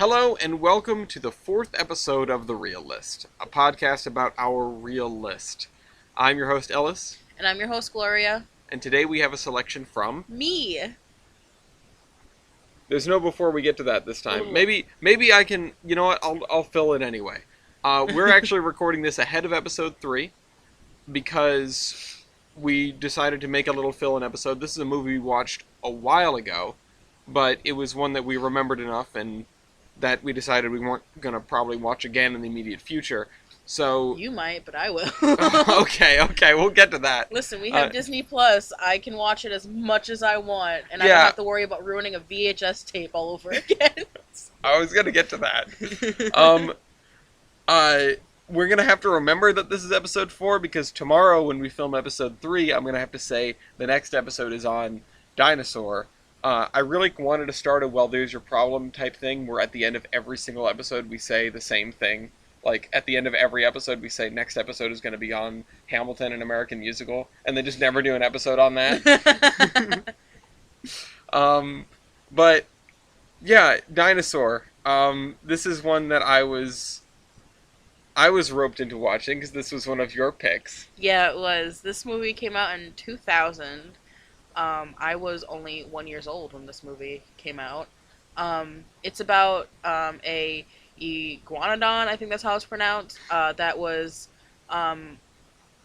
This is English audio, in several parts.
Hello and welcome to the fourth episode of The Real List, a podcast about our real list. I'm your host Ellis, And I'm your host, Gloria. and today we have a selection from... Me. There's no before we get to that this time. Ooh. Maybe I can, you know what, I'll fill it anyway. We're actually recording this ahead of episode 3 because we decided to make a little fill-in episode. This is a movie we watched a while ago, but it was one that we remembered enough and that we decided we weren't going to probably watch again in the immediate future. So You might, but I will. okay, we'll get to that. Listen, we have Disney Plus. I can watch it as much as I want, and I Yeah. don't have to worry about ruining a VHS tape all over again. I was going to get to that. We're going to have to remember that this is episode 4 because tomorrow when we film episode 3, I'm going to have to say the next episode is on Dinosaur. I really wanted to start a well, there's your problem type thing where at the end of every single episode we say the same thing. Like, at the end of every episode we say next episode is going to be on Hamilton, an American musical, and then just never do an episode on that. But, yeah, Dinosaur. This is one that I was roped into watching because this was one of your picks. Yeah, it was. This movie came out in 2000. I was only 1 year old when this movie came out. It's about a iguanodon, I think that's how it's pronounced, that was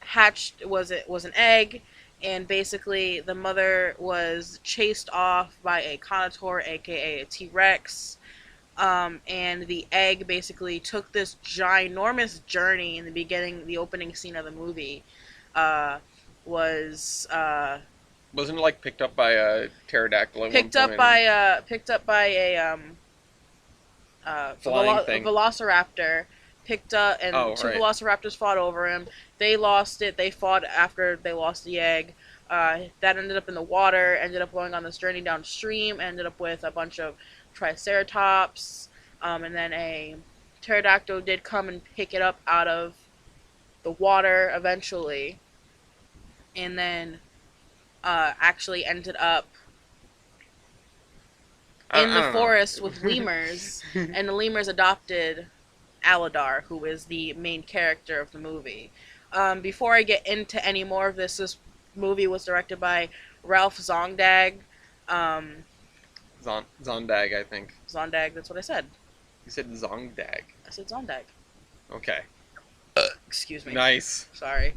hatched, was an egg, and basically the mother was chased off by a connotaur, aka a T-Rex, and the egg basically took this ginormous journey in the beginning. The opening scene of the movie was Wasn't it like picked up by a pterodactyl at picked one up point? by a Flying thing. velociraptor, picked up, and two right. velociraptors fought over him. They lost it. They fought after they lost the egg. That ended up in the water, ended up going on this journey downstream, ended up with a bunch of triceratops, and then a pterodactyl did come and pick it up out of the water eventually, and then actually ended up in the forest with lemurs, and the lemurs adopted Aladar, who is the main character of the movie. Before I get into any more of this movie was directed by Ralph Zondag. Zondag, I think. Zondag, that's what I said. You said Zongdag. I said Zondag. Okay. Excuse me. Nice. Sorry.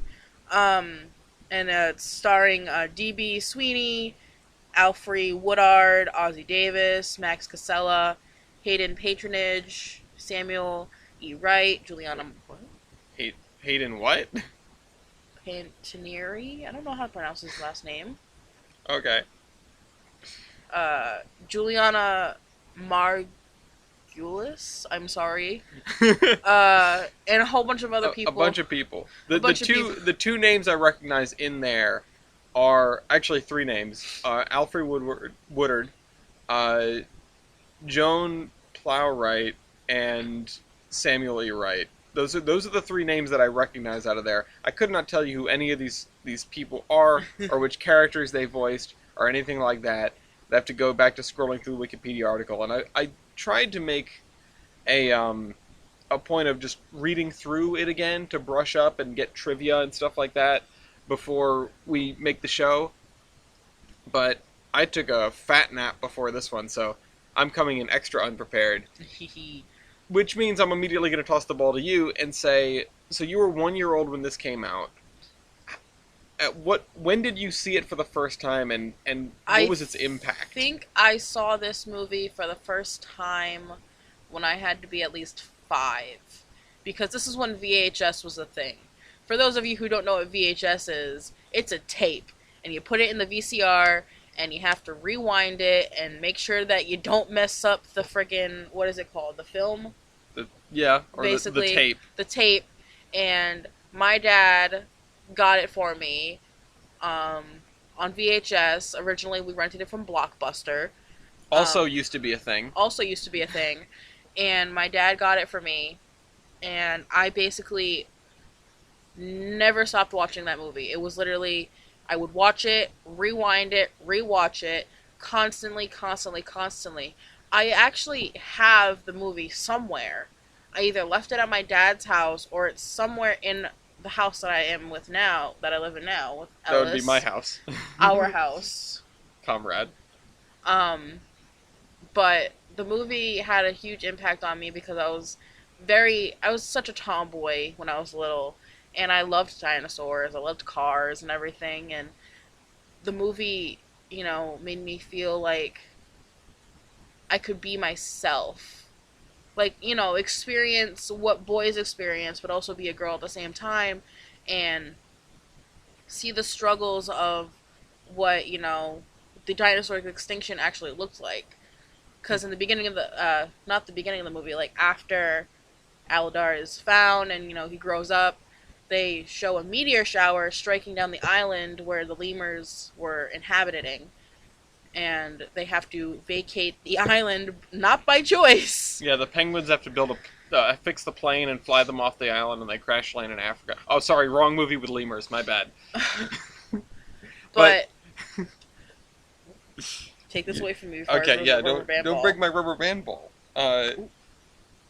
And it's starring D.B. Sweeney, Alfre Woodard, Ozzie Davis, Max Casella, Hayden Patronage, Samuel E. Wright, Juliana... What? Hayden what? Pantinieri? I don't know how to pronounce his last name. Okay. Juliana Margulis, I'm sorry. And a whole bunch of other people. A bunch of people. The two names I recognize in there are actually 3 names. Alfre Woodard, Joan Plowright, and Samuel E. Wright. Those are the 3 names that I recognize out of there. I could not tell you who any of these people are, or which characters they voiced, or anything like that. I have to go back to scrolling through the Wikipedia article, and I tried to make a point of just reading through it again to brush up and get trivia and stuff like that before we make the show. But I took a fat nap before this one, so I'm coming in extra unprepared. Which means I'm immediately going to toss the ball to you and say, so you were 1 year old when this came out. When did you see it for the first time, and what was its impact? I think I saw this movie for the first time when I had to be at least 5. Because this is when VHS was a thing. For those of you who don't know what VHS is, it's a tape. And you put it in the VCR, and you have to rewind it and make sure that you don't mess up the friggin', what is it called? The film? Basically, the tape. The tape. And my dad got it for me on VHS. Originally, we rented it from Blockbuster. Also used to be a thing. And my dad got it for me. And I basically never stopped watching that movie. It was literally, I would watch it, rewind it, rewatch it, constantly. I actually have the movie somewhere. I either left it at my dad's house or it's somewhere in the house that I am with now, that I live in now with That would be my Ellis, house. our house. Comrade. Um, but the movie had a huge impact on me because I was such a tomboy when I was little, and I loved dinosaurs, I loved cars and everything, and the movie, made me feel like I could be myself. Like, experience what boys experience, but also be a girl at the same time and see the struggles of what, the dinosaur extinction actually looked like. Because in the beginning of not the beginning of the movie, like after Aladar is found and, he grows up, they show a meteor shower striking down the island where the lemurs were inhabiting, and they have to vacate the island not by choice. Yeah, the penguins have to fix the plane and fly them off the island, and they crash land in Africa. Oh, sorry, wrong movie with lemurs. My bad. But take this away from me. Okay, yeah, don't break my rubber band ball.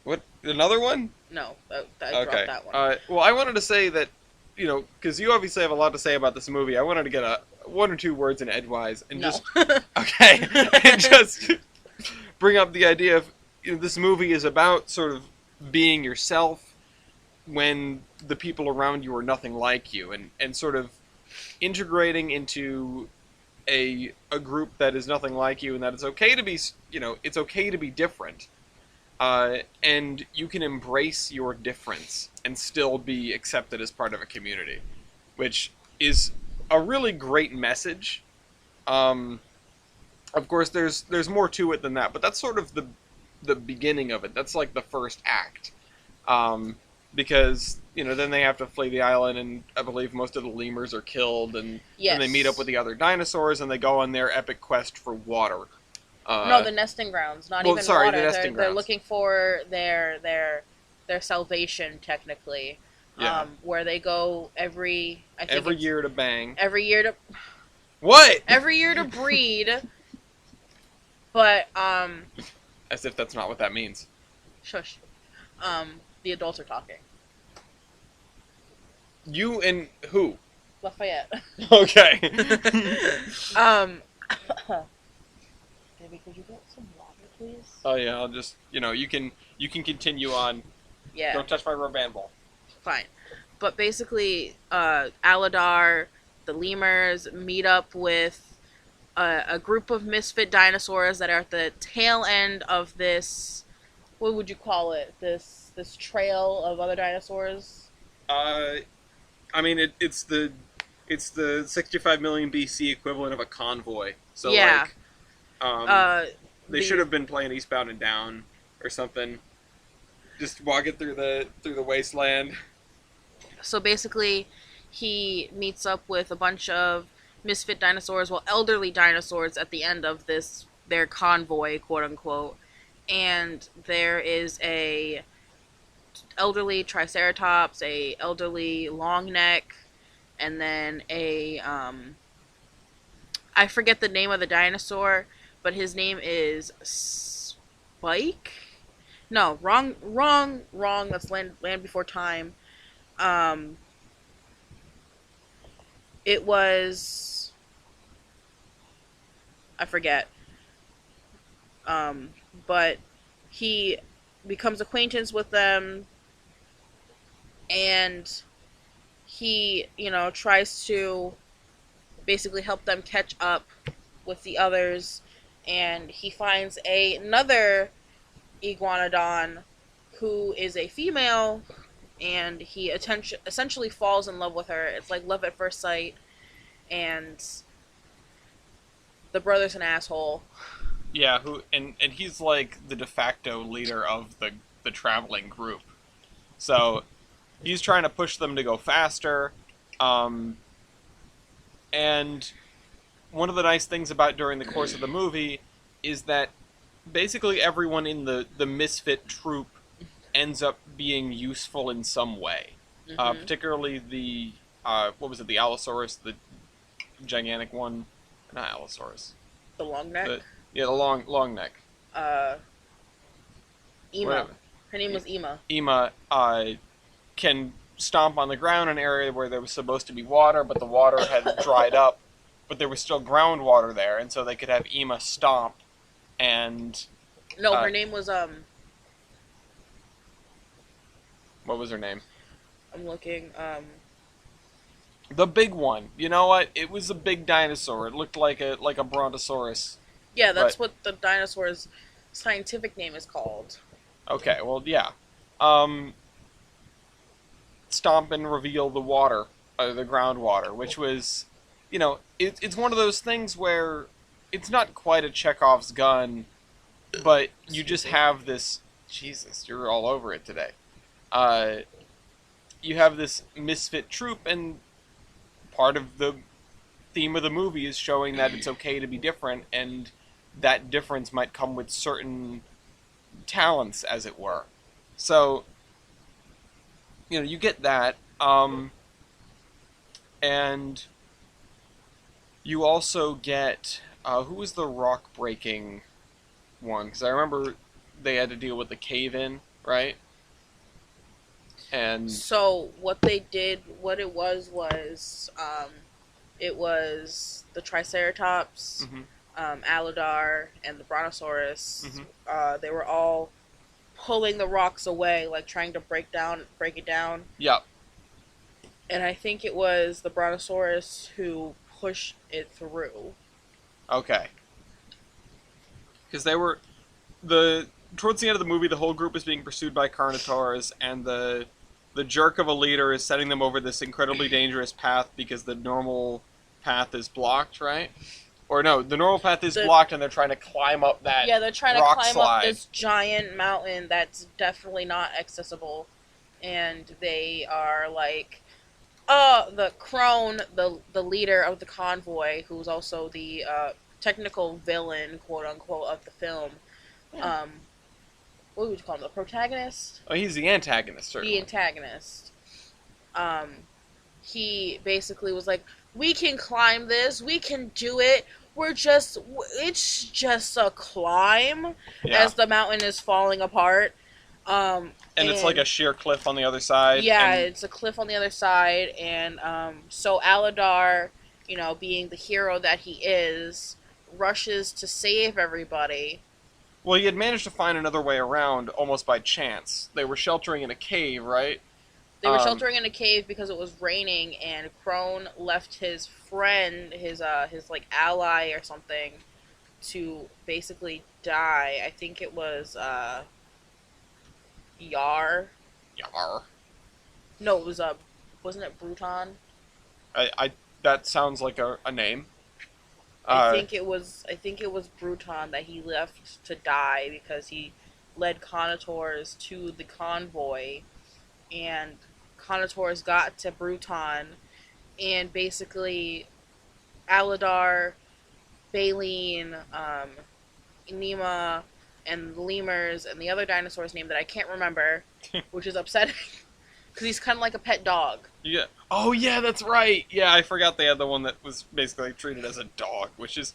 What, another one? No, I dropped Okay. that one. Well, I wanted to say that, because you obviously have a lot to say about this movie. I wanted to get one or two words in edgewise and No. just okay, and just bring up the idea of this movie is about sort of being yourself when the people around you are nothing like you, and sort of integrating into a group that is nothing like you, and that it's okay to be it's okay to be different, and you can embrace your difference and still be accepted as part of a community, which is a really great message. Of course, there's more to it than that, but that's sort of the beginning of it. That's like the first act, because then they have to flee the island, and I believe most of the lemurs are killed, and Yes. then they meet up with the other dinosaurs, and they go on their epic quest for water. No, the nesting grounds, not well, even sorry, water. the nesting They're grounds. looking for their salvation, technically. Yeah. Where they go every year to bang. every year to What? every year to breed. But As if that's not what that means. shush. The adults are talking. You and who? Lafayette. Okay. Baby, could you get some water, please? Oh yeah, I'll just you can continue on. Yeah. Don't touch my rubber band ball. Fine. But basically, Aladar, the lemurs, meet up with a group of misfit dinosaurs that are at the tail end of this. What would you call it? This trail of other dinosaurs. I mean it's the 65 million BC equivalent of a convoy. So Yeah. they should have been playing Eastbound and Down or something. Just walking through the wasteland. So basically, he meets up with a bunch of misfit dinosaurs, well, elderly dinosaurs at the end of their convoy, quote unquote. And there is a elderly triceratops, a elderly longneck, and then I forget the name of the dinosaur, but his name is Spike. No, wrong. That's Land Before Time. It was, I forget. But he becomes acquaintance with them, and he, tries to basically help them catch up with the others, and he finds another iguanodon who is a female, and he essentially falls in love with her. It's like love at first sight, and the brother's an asshole. Yeah, and he's like the de facto leader of the traveling group. So he's trying to push them to go faster. And one of the nice things about during the course of the movie is that basically everyone in the misfit troop ends up being useful in some way. Mm-hmm. Particularly the what was it? The Allosaurus, the gigantic one, not Allosaurus. The long neck. The long neck. uh, Ema. Whatever. Her name was Ema. Ema can stomp on the ground in an area where there was supposed to be water, but the water had dried up, but there was still groundwater there, and so they could have Ema stomp and No, uh, her name was what was her name? I'm looking. The big one. You know what? It was a big dinosaur. It looked like a brontosaurus. Yeah, But that's what the dinosaur's scientific name is called. okay, well, yeah. Um, Stomp and reveal the water, the groundwater, which was, it's one of those things where it's not quite a Chekhov's gun, but you just have this. Jesus, you're all over it today. Uh, you have this misfit troop, and part of the theme of the movie is showing that it's okay to be different, and that difference might come with certain talents, as it were. So, you get that, and you also get who was the rock breaking one? Because I remember they had to deal with the cave in, right? And So what they did, what it was the Triceratops, mhm, Alidar, and the Brontosaurus. mhm. They were all pulling the rocks away, like trying to break it down. Yep. And I think it was the Brontosaurus who pushed it through. Okay. Because they were towards the end of the movie, the whole group is being pursued by Carnotaurs, and the jerk of a leader is setting them over this incredibly dangerous path because the normal path is blocked, right? Or no, the normal path is blocked, and they're trying to climb up that Yeah, they're trying to rock climb slide. up this giant mountain that's definitely not accessible. And they are like, the crone, the leader of the convoy, who's also the technical villain, quote unquote, of the film. Yeah. What would you call him? The protagonist? Oh, he's the antagonist, certainly. The antagonist. He basically was like, we can climb this, we can do it. It's just a climb Yeah. as the mountain is falling apart. And it's like a sheer cliff on the other side. Yeah, and it's a cliff on the other side, and so Aladar, being the hero that he is, rushes to save everybody. Well, he had managed to find another way around almost by chance. They were sheltering in a cave, right? They were sheltering in a cave because it was raining, and Crone left his friend, his like ally or something, to basically die. I think it was Yar. Yar. No, it was wasn't it Bruton? That sounds like a name. I think it was Bruton that he left to die because he led Connotaurs to the convoy, and Connotaurs got to Bruton, and basically Aladar, Baleen, Nema, and Lemurs, and the other dinosaur's name that I can't remember, which is upsetting, because he's kind of like a pet dog. Yeah. Oh, yeah, that's right. Yeah, I forgot they had the one that was basically treated as a dog, which is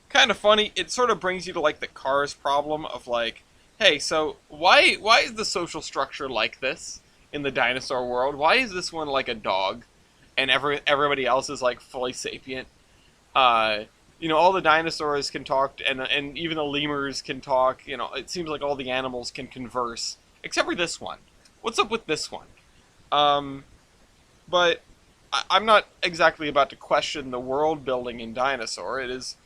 kind of funny. It sort of brings you to, like, the Cars problem of, like, hey, so why is the social structure like this in the dinosaur world? Why is this one like a dog, and everybody else is, like, fully sapient? All the dinosaurs can talk, and even the lemurs can talk. It seems like all the animals can converse, except for this one. What's up with this one? But I'm not exactly about to question the world building in Dinosaur. It's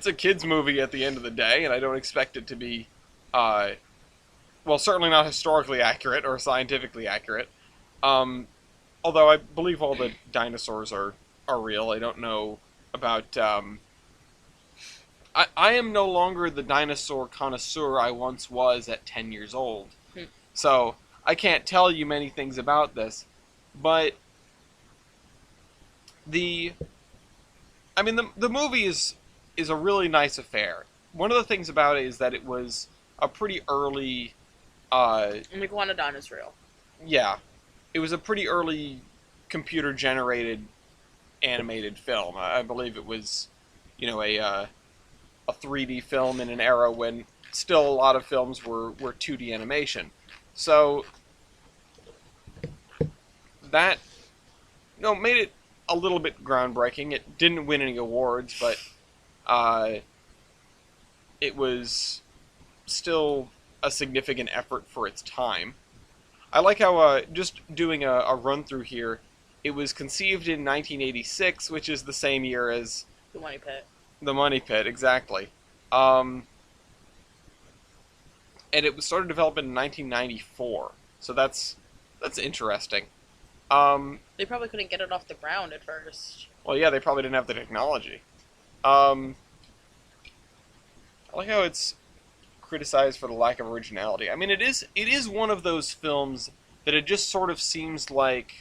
a kids' movie at the end of the day, and I don't expect it to be, certainly not historically accurate or scientifically accurate. Although I believe all the dinosaurs are real. I don't know about. I am no longer the dinosaur connoisseur I once was at 10 years old. So I can't tell you many things about this. But the movie is a really nice affair. One of the things about it is that it was a pretty early. Iguanodon is real. Yeah, it was a pretty early computer-generated animated film. I believe it was, a 3D film in an era when still a lot of films were 2D animation. So that, made it a little bit groundbreaking. It didn't win any awards, but it was still a significant effort for its time. I like how, just doing a run through here, it was conceived in 1986, which is the same year as The Money Pit. The Money Pit, exactly. And it started development in 1994, so that's interesting. They probably couldn't get it off the ground at first. Well, yeah, they probably didn't have the technology. I like how it's criticized for the lack of originality. I mean, it is one of those films that it just sort of seems like.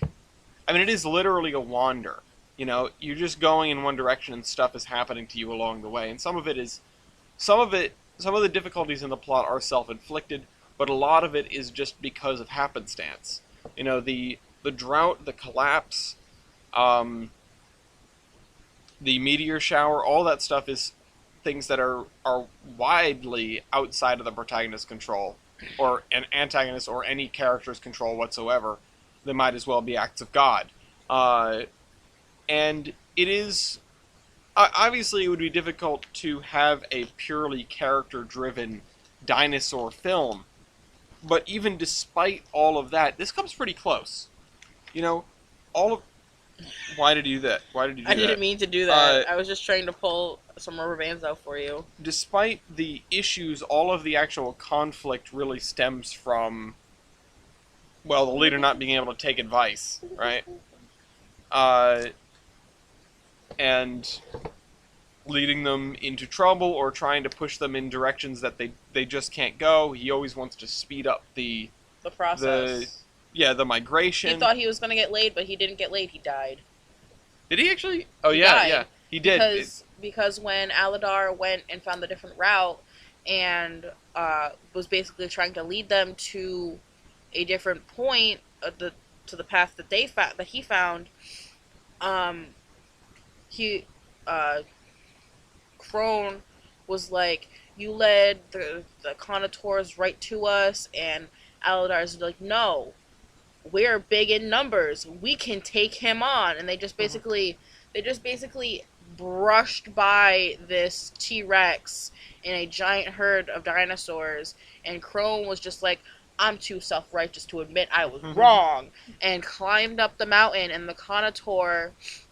I mean, it is literally a wander. You're just going in one direction and stuff is happening to you along the way. And some of the difficulties in the plot are self-inflicted, but a lot of it is just because of happenstance. The drought, the collapse, the meteor shower, all that stuff is things that are widely outside of the protagonist's control, or an antagonist or any character's control whatsoever. They might as well be acts of God. And it is... obviously, it would be difficult to have a purely character-driven dinosaur film, but even despite all of that, this comes pretty close. All of... Why did you do that? Why did you do I that? didn't mean to do that. I was just trying to pull some rubber bands out for you. Despite the issues, all of the actual conflict really stems from, well, the leader not being able to take advice, right? And leading them into trouble or trying to push them in directions that they just can't go. He always wants to speed up the process. The migration. He thought he was going to get laid, but he didn't get laid. He died. Did he actually? Oh, he yeah, died yeah. He did. Because when Aladar went and found the different route and was basically trying to lead them to a different point of to the path that he found, Crone was like, you led the Connotaurs right to us, and Aladar's like, no, we're big in numbers, we can take him on. And they just basically brushed by this T-Rex in a giant herd of dinosaurs, and Crone was just like, I'm too self-righteous to admit I was wrong, and climbed up the mountain, and the Connotaur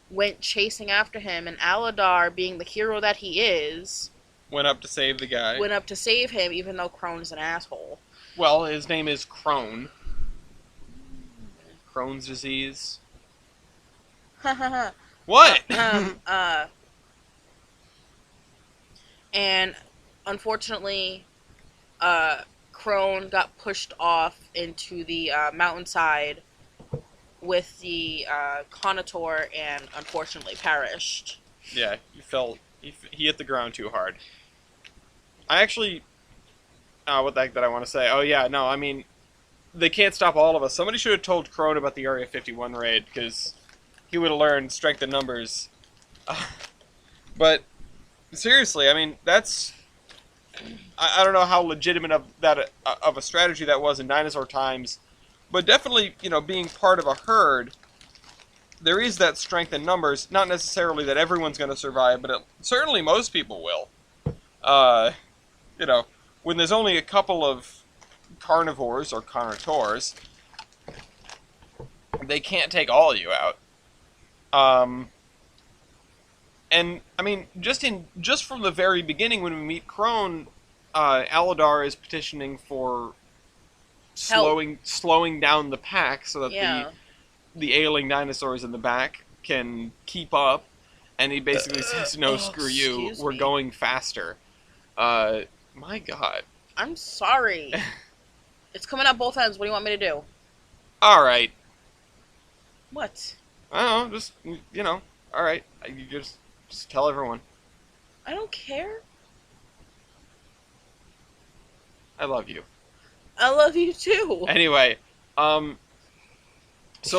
went chasing after him, and Aladar, being the hero that he is, went up to save the guy. Went up to save him, even though Crone's an asshole. Well, his name is Crone. Crohn's disease. What? And unfortunately, Crone got pushed off into the mountainside with the Connotaur and unfortunately perished. Yeah, he hit the ground too hard. I actually... what the heck did I want to say? Oh yeah, no, I mean, they can't stop all of us. Somebody should have told Crone about the Area 51 raid, because he would have learned strength in numbers. But, seriously, I mean, that's... I don't know how legitimate of a strategy that was in dinosaur times, but definitely, being part of a herd, there is that strength in numbers. Not necessarily that everyone's going to survive, but certainly most people will. When there's only a couple of carnivores or carnivores, they can't take all of you out. And I mean, just from the very beginning, when we meet Crone, Aladar is petitioning for slowing down the pack so that the ailing dinosaurs in the back can keep up, and he basically says, "No, screw you. We're going faster." My God. I'm sorry. It's coming out both ends. What do you want me to do? All right. What? I don't know. Just all right. You just tell everyone. I don't care. I love you. I love you too. Anyway, so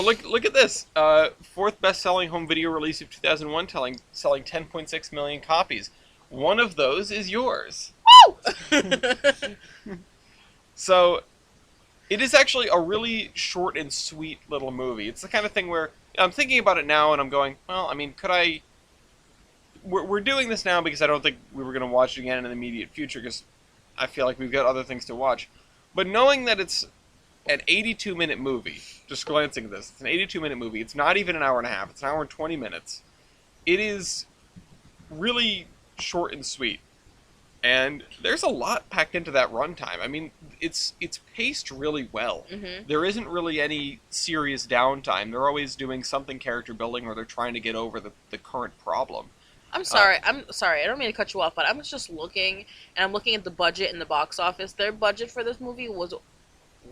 look at this. Fourth best-selling home video release of 2001, selling 10.6 million copies. One of those is yours. Woo! So, it is actually a really short and sweet little movie. It's the kind of thing where I'm thinking about it now and I'm going, well, I mean, could I... We're doing this now because I don't think we were going to watch it again in the immediate future because I feel like we've got other things to watch. But knowing that it's an 82-minute movie, just glancing at this, it's an 82-minute movie. It's not even an hour and a half. It's an hour and 20 minutes. It is really short and sweet. And there's a lot packed into that runtime. I mean, it's paced really well. Mm-hmm. There isn't really any serious downtime. They're always doing something character building or they're trying to get over the current problem. I'm sorry. I don't mean to cut you off, but I'm just looking, and I'm looking at the budget in the box office. Their budget for this movie was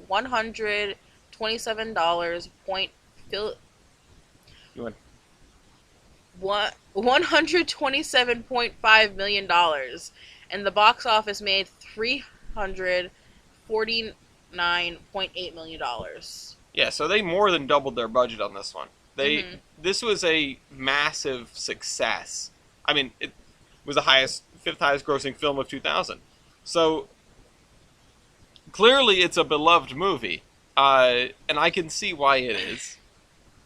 $127 point You went, $127.5 million, and the box office made $349.8 million. yeah, so they more than doubled their budget on this one. Mm-hmm. This was a massive success. I mean, it was the fifth highest grossing film of 2000. So clearly, it's a beloved movie, and I can see why it is.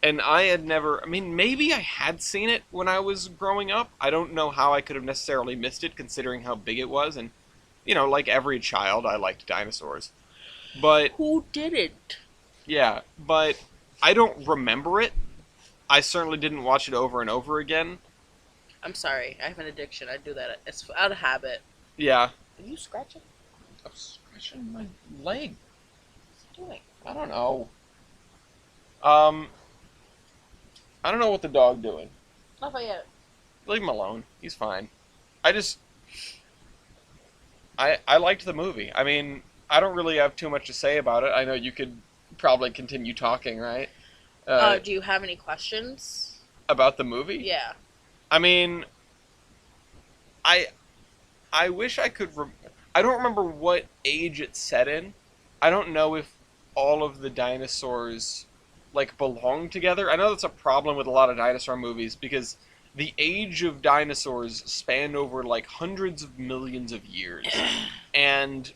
And I had never... I mean, maybe I had seen it when I was growing up. I don't know how I could have necessarily missed it, considering how big it was. And, you know, like every child, I liked dinosaurs. But... Who didn't? Yeah, but I don't remember it. I certainly didn't watch it over and over again. I'm sorry. I have an addiction. I do that. It's out of habit. Yeah. Are you scratching? I'm scratching my leg. What's it doing? I don't know. I don't know what the dog doing. Not yet. Leave him alone. He's fine. I liked the movie. I mean, I don't really have too much to say about it. I know you could probably continue talking, right? Do you have any questions? About the movie? Yeah. I mean, I wish I could... I don't remember what age it's set in. I don't know if all of the dinosaurs, like, belong together. I know that's a problem with a lot of dinosaur movies, because the age of dinosaurs spanned over, like, hundreds of millions of years. And,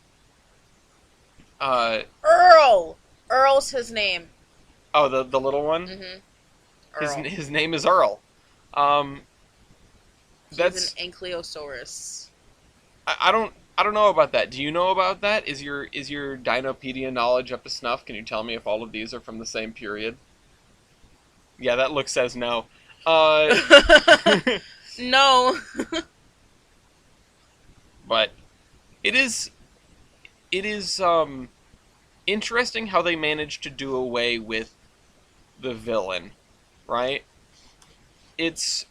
Earl! Earl's his name. Oh, the little one? Mm-hmm. His name is Earl. He's an ankylosaurus. I don't know about that. Do you know about that? Is your Dinopedia knowledge up to snuff? Can you tell me if all of these are from the same period? Yeah, that look says no. No. But it is interesting how they managed to do away with the villain, right? It's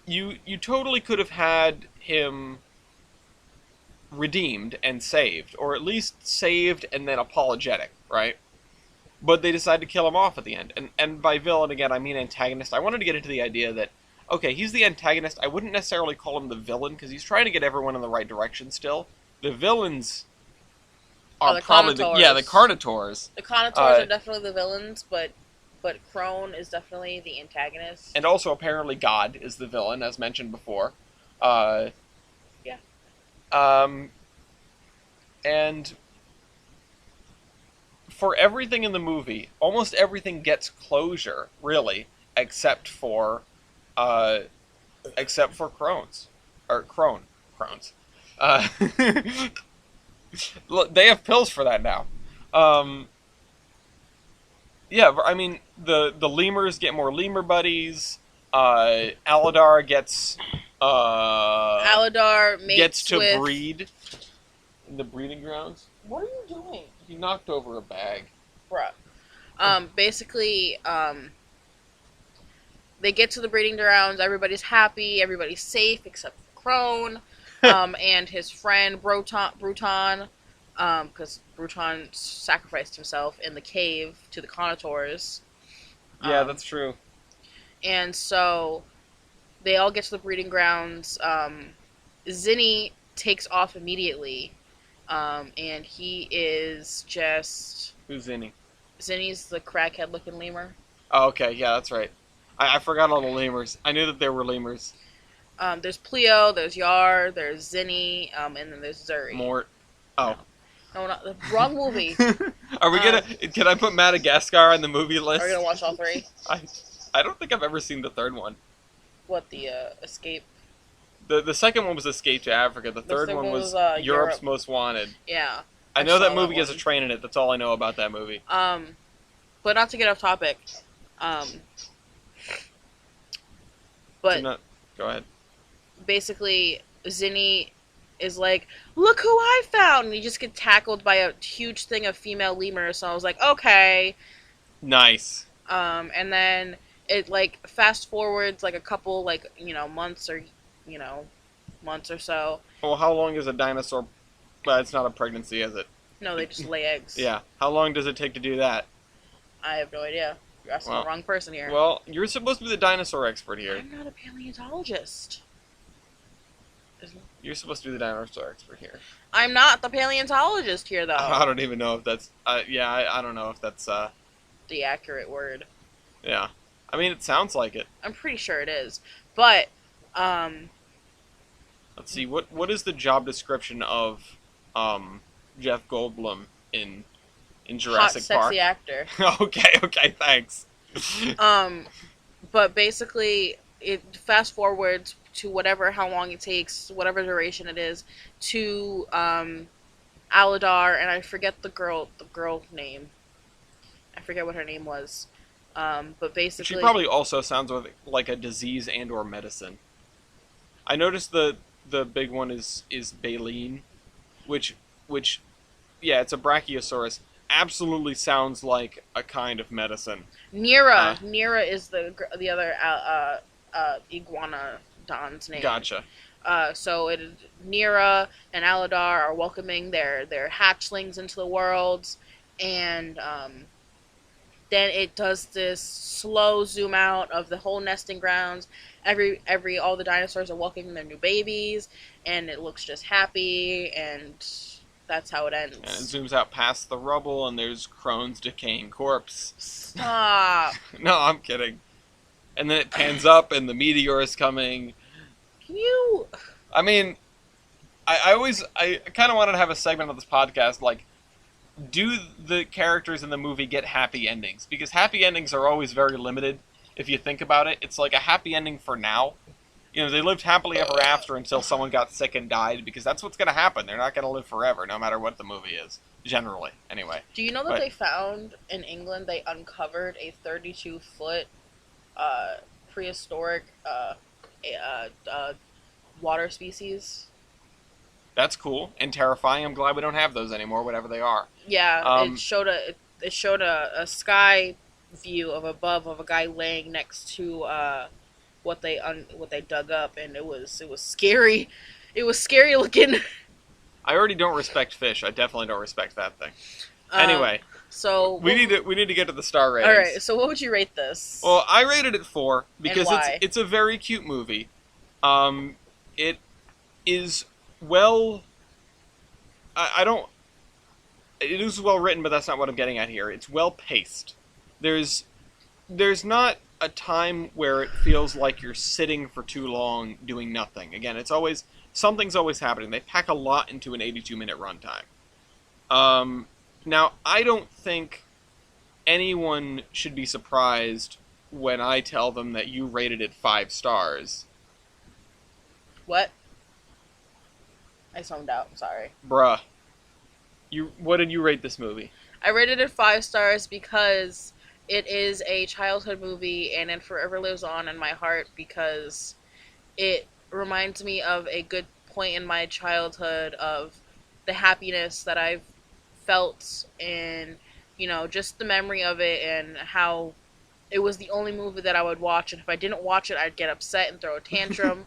you totally could have had him redeemed and saved, or at least saved and then apologetic, right? But they decided to kill him off at the end. And by villain, again, I mean antagonist. I wanted to get into the idea that, okay, he's the antagonist. I wouldn't necessarily call him the villain, because he's trying to get everyone in the right direction still. The villains are the probably Carnotaurs. the Carnotaurs. The Carnotaurs are definitely the villains, but Crone is definitely the antagonist. And also, apparently, God is the villain, as mentioned before. Yeah. And for everything in the movie, almost everything gets closure, really, except for Crohn's. Or Crohn's. Look, they have pills for that now. Yeah, I mean, the lemurs get more lemur buddies. Aladar gets to breed in the breeding grounds. What are you doing? He knocked over a bag. Bruh. Basically, they get to the breeding grounds, everybody's happy, everybody's safe, except for Crone, and his friend Bruton, because Bruton sacrificed himself in the cave to the Carnotaurs. Yeah, that's true. And so, they all get to the breeding grounds, Zinni takes off immediately, and he is just... Who's Zinni? Zinni's the crackhead-looking lemur. Oh, okay, yeah, that's right. I forgot all the lemurs. I knew that there were lemurs. There's Pleo, there's Yar, there's Zinni, and then there's Zuri. Mort. No. Oh. No, not the wrong movie. Are we gonna? Can I put Madagascar on the movie list? Are we gonna watch all three? I don't think I've ever seen the third one. What, the Escape? The second one was Escape to Africa. The third one was Europe's Europe. Most Wanted. Yeah. I know that saw movie that has a one. train in it. That's all I know about that movie. But not to get off topic. But Go ahead. basically, Zinni is like, look who I found! And you just get tackled by a huge thing of female lemurs, so I was like, okay. Nice. And then it, like, fast forwards, like, a couple, like, months or so. Well, how long is a dinosaur? Well, it's not a pregnancy, is it? No, they just lay eggs. Yeah. How long does it take to do that? I have no idea. You're asking the wrong person here. Well, you're supposed to be the dinosaur expert here. I'm not a paleontologist. You're supposed to be the dinosaur expert here. I'm not the paleontologist here, though. I don't even know if that's... I don't know if that's... the accurate word. Yeah. I mean, it sounds like it. I'm pretty sure it is. But, Let's see, what is the job description of Jeff Goldblum in Jurassic hot, Park? sexy actor. Okay, thanks. But basically, it fast forwards to how long it takes, whatever duration it is, to Aladar, and I forget the girl name. I forget what her name was. But basically, She probably also sounds like a disease and or medicine. I noticed the big one is baleen, which yeah, it's a brachiosaurus. Absolutely sounds like a kind of medicine. Nira is the other iguanodon's name. Gotcha. So Nira and Aladar are welcoming their hatchlings into the world, and then it does this slow zoom out of the whole nesting grounds. All the dinosaurs are welcoming their new babies, and it looks just happy, and that's how it ends. And it zooms out past the rubble, and there's Crone's decaying corpse. Stop. No, I'm kidding. And then it pans up, and the meteor is coming. Can you... I mean, I kind of wanted to have a segment of this podcast, like, do the characters in the movie get happy endings? Because happy endings are always very limited, if you think about it. It's like a happy ending for now. You know, they lived happily ever after until someone got sick and died, because that's what's going to happen. They're not going to live forever, no matter what the movie is. Generally, anyway. Do you know that they found, in England, they uncovered a 32-foot prehistoric water species? That's cool and terrifying. I'm glad we don't have those anymore, whatever they are. Yeah, it showed a sky view of a guy laying next to what they dug up, and it was scary. It was scary looking. I already don't respect fish. I definitely don't respect that thing. Anyway, so we need to get to the star ratings. All right. So what would you rate this? Well, I rated it 4 because And why? it's a very cute movie. It is well. I don't. It is well written, but that's not what I'm getting at here. It's well paced. There's not a time where it feels like you're sitting for too long doing nothing. Again, something's always happening. They pack a lot into an 82-minute runtime. Now, I don't think anyone should be surprised when I tell them that you rated it 5 stars. What? I zoned out. I'm sorry. Bruh. What did you rate this movie? I rated it 5 stars because it is a childhood movie, and it forever lives on in my heart because it reminds me of a good point in my childhood of the happiness that I've felt, and just the memory of it, and how it was the only movie that I would watch, and if I didn't watch it, I'd get upset and throw a tantrum.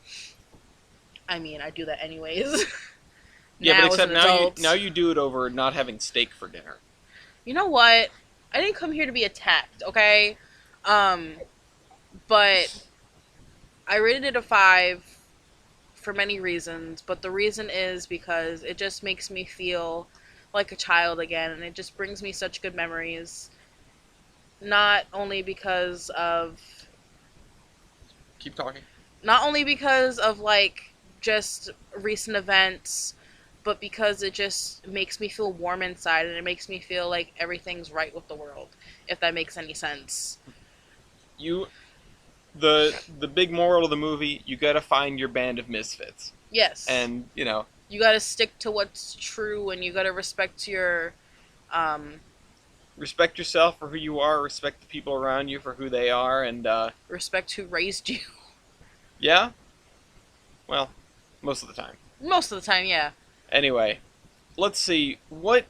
I mean, I do that anyways. Yeah, but except now you do it over not having steak for dinner. You know what? I didn't come here to be attacked, okay? But I rated it a 5 for many reasons, but the reason is because it just makes me feel like a child again, and it just brings me such good memories. Not only because of... Keep talking. Not only because of like just recent events, but because it just makes me feel warm inside and it makes me feel like everything's right with the world, if that makes any sense. You the big moral of the movie, you got to find your band of misfits. Yes. And, you know, You got to stick to what's true and you got to respect your um respect yourself for who you are, respect the people around you for who they are, and respect who raised you. yeah, well, most of the time. Most of the time, yeah. Anyway, let's see what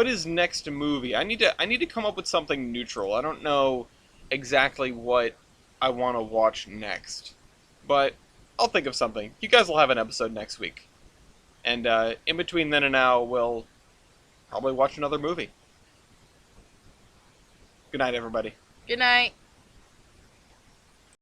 is next movie. I need to come up with something neutral. I don't know exactly what I want to watch next, but I'll think of something. You guys will have an episode next week, and in between then and now, we'll probably watch another movie. Good night, everybody. Good night.